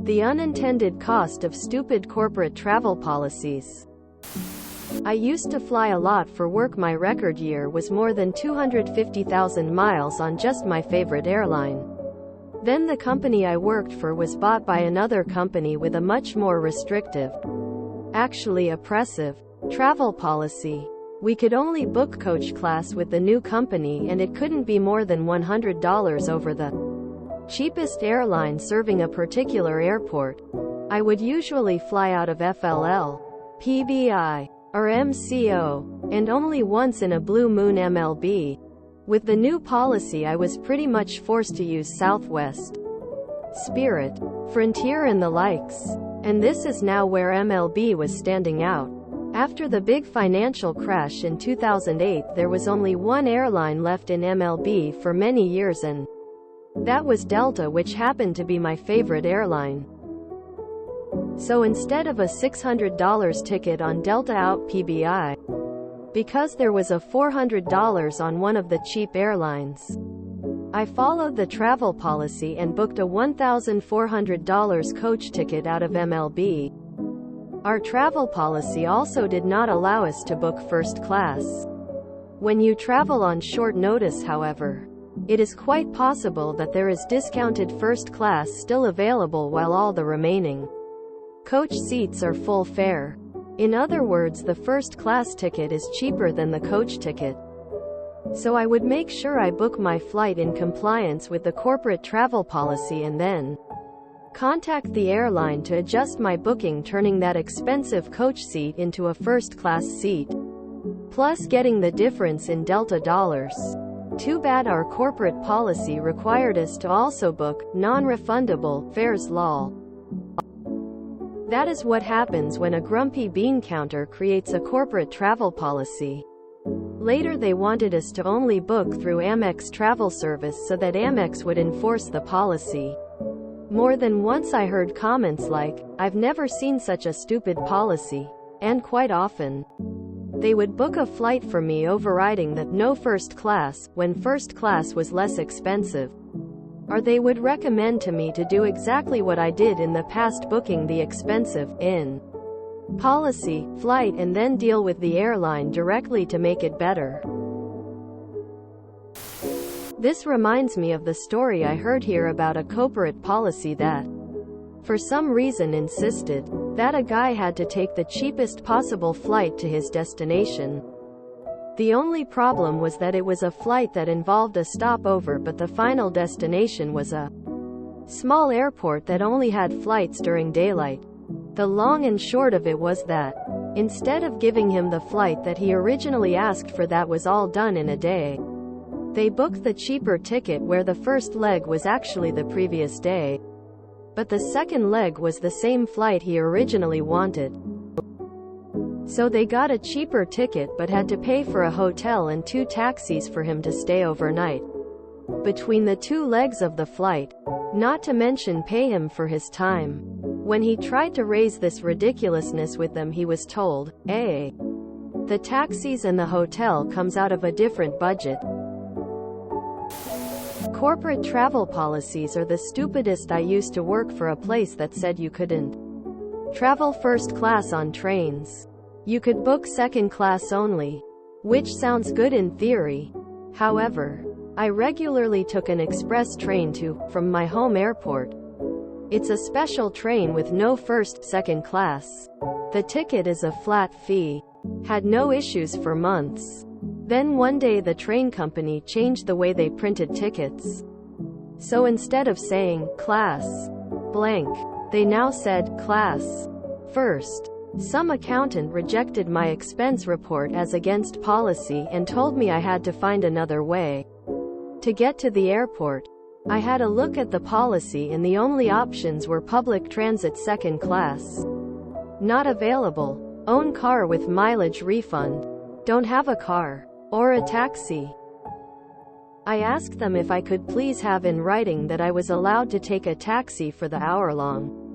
The unintended cost of stupid corporate travel policies. I used to fly a lot for work. My record year was more than 250,000 miles on just my favorite airline. Then the company I worked for was bought by another company with a much more restrictive, actually oppressive, travel policy. We could only book coach class with the new company, and it couldn't be more than $100 over the cheapest airline serving a particular airport. I would usually fly out of FLL, PBI, or MCO, and only once in a blue moon MLB. With the new policy, I was pretty much forced to use Southwest, Spirit, Frontier and the likes. And this is now where MLB was standing out. After the big financial crash in 2008, there was only one airline left in MLB for many years, and that was Delta, which happened to be my favorite airline. So instead of a $600 ticket on Delta out PBI, because there was a $400 on one of the cheap airlines, I followed the travel policy and booked a $1,400 coach ticket out of MLB. Our travel policy also did not allow us to book first class. When you travel on short notice, however, it is quite possible that there is discounted first class still available while all the remaining coach seats are full fare. In other words, the first class ticket is cheaper than the coach ticket. So I would make sure I book my flight in compliance with the corporate travel policy and then contact the airline to adjust my booking, turning that expensive coach seat into a first-class seat, plus getting the difference in Delta dollars. Too bad our corporate policy required us to also book non-refundable fares. Lol. That is what happens when a grumpy bean counter creates a corporate travel policy. Later they wanted us to only book through Amex travel service so that Amex would enforce the policy. More than once I heard comments like, "I've never seen such a stupid policy." And quite often, they would book a flight for me overriding that no first class, when first class was less expensive. Or they would recommend to me to do exactly what I did in the past, booking the expensive, in policy, flight and then deal with the airline directly to make it better. This reminds me of the story I heard here about a corporate policy that, for some reason, insisted that a guy had to take the cheapest possible flight to his destination. The only problem was that it was a flight that involved a stopover, but the final destination was a small airport that only had flights during daylight. The long and short of it was that, instead of giving him the flight that he originally asked for, that was all done in a day. They booked the cheaper ticket where the first leg was actually the previous day, but the second leg was the same flight he originally wanted. So they got a cheaper ticket but had to pay for a hotel and 2 taxis for him to stay overnight between the 2 legs of the flight, not to mention pay him for his time. When he tried to raise this ridiculousness with them, he was told, the taxis and the hotel comes out of a different budget. Corporate travel policies are the stupidest. I used to work for a place that said you couldn't travel first class on trains. You could book second class only, which sounds good in theory. However, I regularly took an express train from my home airport. It's a special train with no first, second class. The ticket is a flat fee. Had no issues for months. Then one day the train company changed the way they printed tickets. So instead of saying, class blank, they now said, class first. Some accountant rejected my expense report as against policy and told me I had to find another way to get to the airport. I had a look at the policy and the only options were public transit second class. Not available. Own car with mileage refund. Don't have a car. Or a taxi. I asked them if I could please have in writing that I was allowed to take a taxi for the hour-long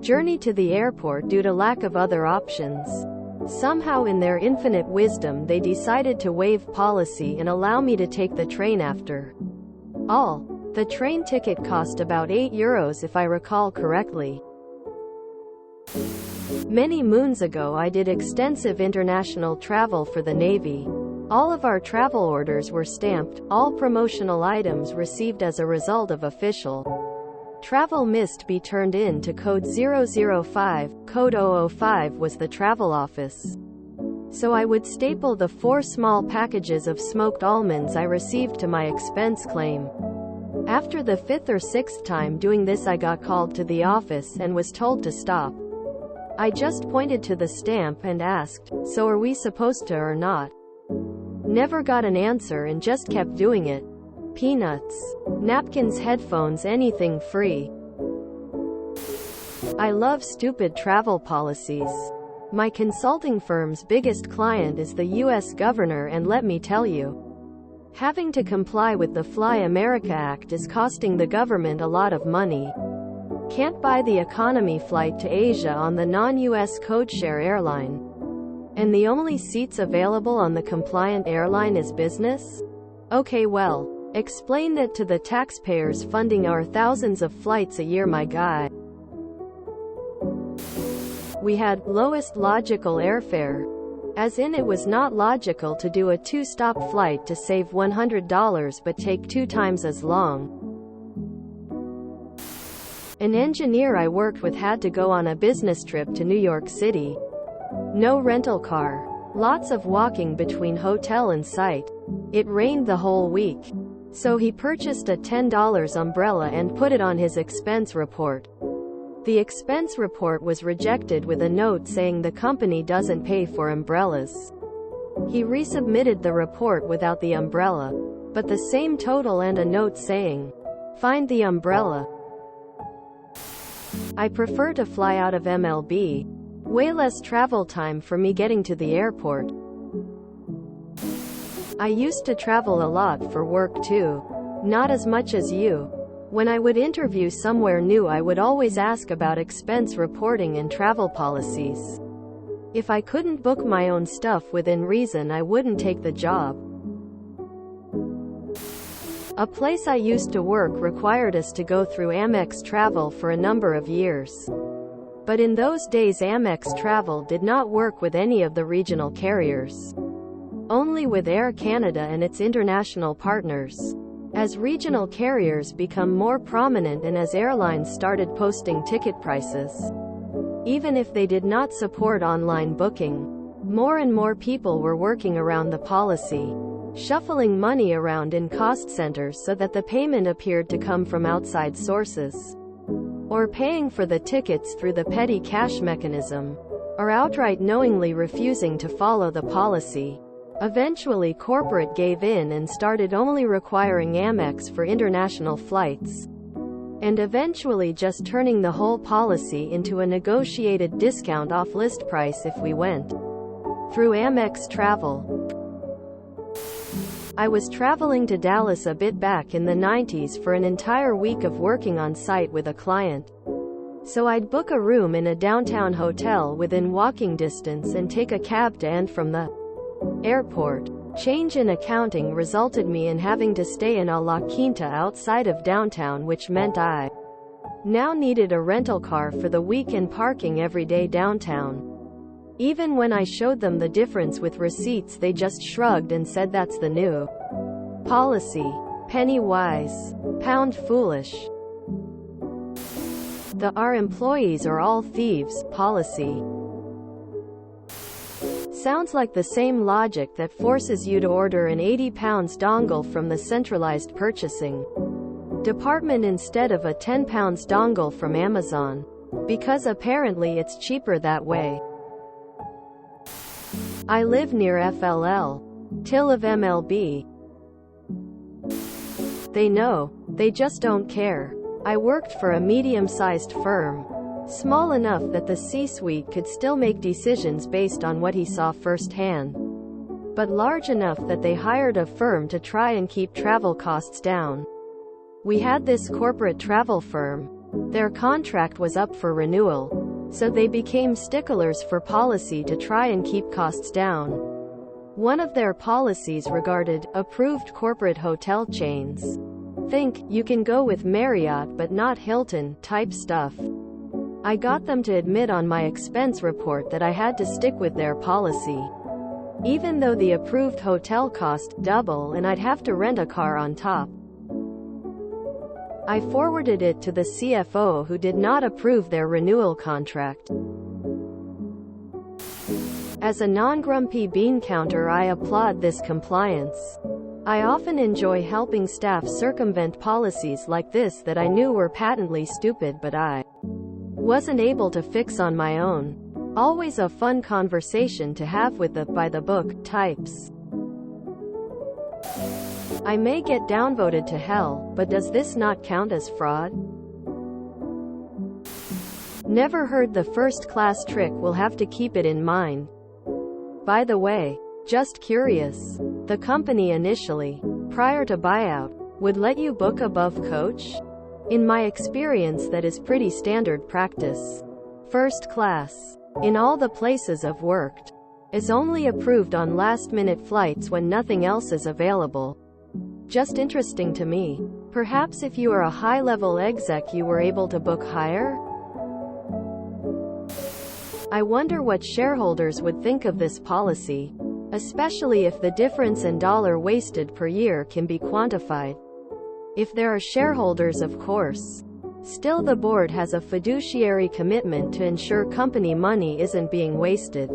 journey to the airport due to lack of other options. Somehow in their infinite wisdom they decided to waive policy and allow me to take the train after all. The train ticket cost about €8 if I recall correctly. Many moons ago I did extensive international travel for the Navy. All of our travel orders were stamped, all promotional items received as a result of official travel must be turned in to code 005. Code 005 was the travel office. So I would staple the 4 small packages of smoked almonds I received to my expense claim. After the 5th or 6th time doing this, I got called to the office and was told to stop. I just pointed to the stamp and asked, "So are we supposed to or not?" Never got an answer and just kept doing it. Peanuts. Napkins, headphones, anything free. I love stupid travel policies. My consulting firm's biggest client is the US governor, and let me tell you, having to comply with the Fly America Act is costing the government a lot of money. Can't buy the economy flight to Asia on the non-US codeshare airline. And the only seats available on the compliant airline is business? Okay, well, explain that to the taxpayers funding our thousands of flights a year, my guy. We had lowest logical airfare. As in, it was not logical to do a 2-stop flight to save $100 but take 2 times as long. An engineer I worked with had to go on a business trip to New York City. No rental car. Lots of walking between hotel and site. It rained the whole week. So he purchased a $10 umbrella and put it on his expense report. The expense report was rejected with a note saying the company doesn't pay for umbrellas. He resubmitted the report without the umbrella, but the same total and a note saying, "Find the umbrella." I prefer to fly out of MLB. Way less travel time for me getting to the airport. I used to travel a lot for work too. Not as much as you. When I would interview somewhere new, I would always ask about expense reporting and travel policies. If I couldn't book my own stuff within reason, I wouldn't take the job. A place I used to work required us to go through Amex Travel for a number of years. But in those days, Amex Travel did not work with any of the regional carriers. Only with Air Canada and its international partners. As regional carriers become more prominent and as airlines started posting ticket prices, even if they did not support online booking, more and more people were working around the policy, shuffling money around in cost centers so that the payment appeared to come from outside sources, or paying for the tickets through the petty cash mechanism, or outright knowingly refusing to follow the policy. Eventually, corporate gave in and started only requiring Amex for international flights, and eventually just turning the whole policy into a negotiated discount off list price if we went through Amex Travel. I was traveling to Dallas a bit back in the 90s for an entire week of working on site with a client. So I'd book a room in a downtown hotel within walking distance and take a cab to and from the airport. Change in accounting resulted me in having to stay in a La Quinta outside of downtown, which meant I now needed a rental car for the week and parking every day downtown. Even when I showed them the difference with receipts, they just shrugged and said that's the new policy. Penny wise, pound foolish. The "our employees are all thieves" policy sounds like the same logic that forces you to order an 80-pound dongle from the centralized purchasing department instead of a 10-pound dongle from Amazon, because apparently it's cheaper that way. I live near FLL. Till of MLB. They know. They just don't care. I worked for a medium-sized firm. Small enough that the C-suite could still make decisions based on what he saw firsthand, but large enough that they hired a firm to try and keep travel costs down. We had this corporate travel firm. Their contract was up for renewal, so they became sticklers for policy to try and keep costs down. One of their policies regarded approved corporate hotel chains. Think, you can go with Marriott but not Hilton, type stuff. I got them to admit on my expense report that I had to stick with their policy. Even though the approved hotel cost double and I'd have to rent a car on top. I forwarded it to the CFO, who did not approve their renewal contract. As a non-grumpy bean counter, I applaud this compliance. I often enjoy helping staff circumvent policies like this that I knew were patently stupid but I wasn't able to fix on my own. Always a fun conversation to have with the by-the-book types. I may get downvoted to hell, but does this not count as fraud? Never heard the first-class trick, will have to keep it in mind. By the way, just curious. The company initially, prior to buyout, would let you book above coach? In my experience, that is pretty standard practice. First class, in all the places I've worked, is only approved on last-minute flights when nothing else is available. Just interesting to me. Perhaps if you are a high-level exec you were able to book higher? I wonder what shareholders would think of this policy, especially if the difference in dollar wasted per year can be quantified. If there are shareholders, of course. Still, the board has a fiduciary commitment to ensure company money isn't being wasted.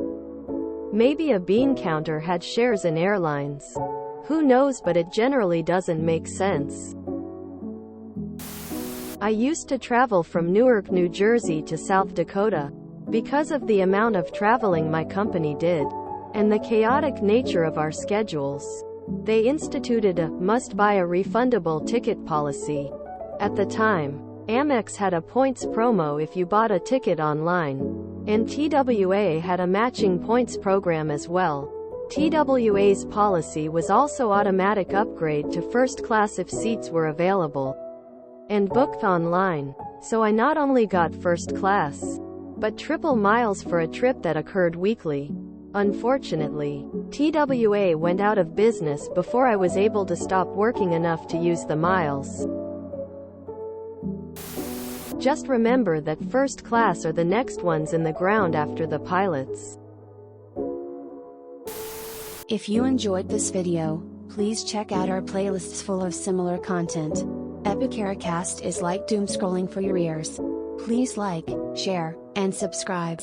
Maybe a bean counter had shares in airlines. Who knows, but it generally doesn't make sense. I used to travel from Newark, New Jersey to South Dakota. Because of the amount of traveling my company did, and the chaotic nature of our schedules, they instituted a must-buy a refundable ticket policy. At the time, Amex had a points promo if you bought a ticket online, and TWA had a matching points program as well. TWA's policy was also automatic upgrade to first class if seats were available and booked online. So I not only got first class, but triple miles for a trip that occurred weekly. Unfortunately, TWA went out of business before I was able to stop working enough to use the miles. Just remember that first class are the next ones in the ground after the pilots. If you enjoyed this video, please check out our playlists full of similar content. Epicaricast is like doom scrolling for your ears. Please like, share, and subscribe.